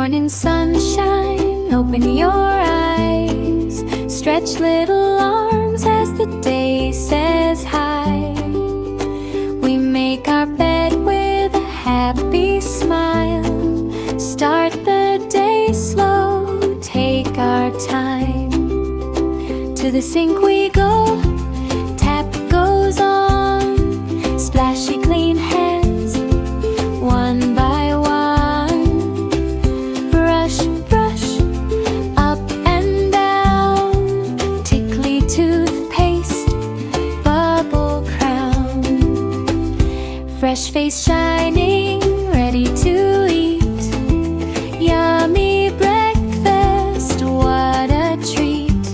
Morning sunshine, open your eyes. Stretch little arms as the day says hi. We make our bed with a happy smile. Start the day slow, take our time. To the sink we go, tap goes on. Splashy clean hands, one by one. Brush, brush, up and down. Tickly toothpaste, bubble crown. Fresh face shining, ready to eat. Yummy breakfast, what a treat.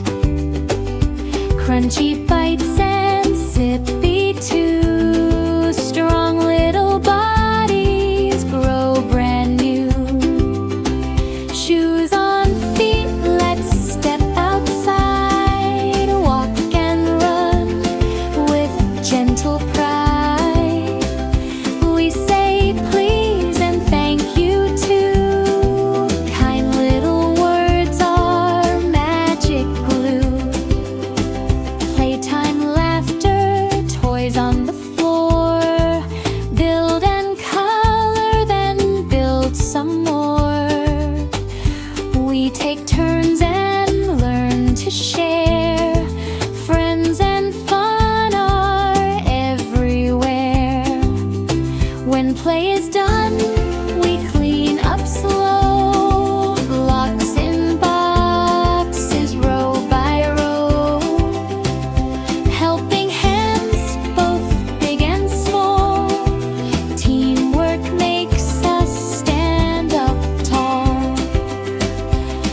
Crunchy bites and sippy too. Strong little bodies grow brand new. Shoes on feet, let's step outside. Walk and run with gentle pride. We say please and thank you too. Kind little words are magic glue. Playtime, laughter, toys on the floor. Build and color, then build some more. We take turns and learn to share. Friends and fun are everywhere. When play is done, we clean up slow. Blocks in boxes, row by row. Helping hands, both big and small. Teamwork makes us stand up tall.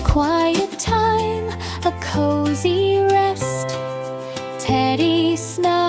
Quiet time, a cozy rest. Teddy snug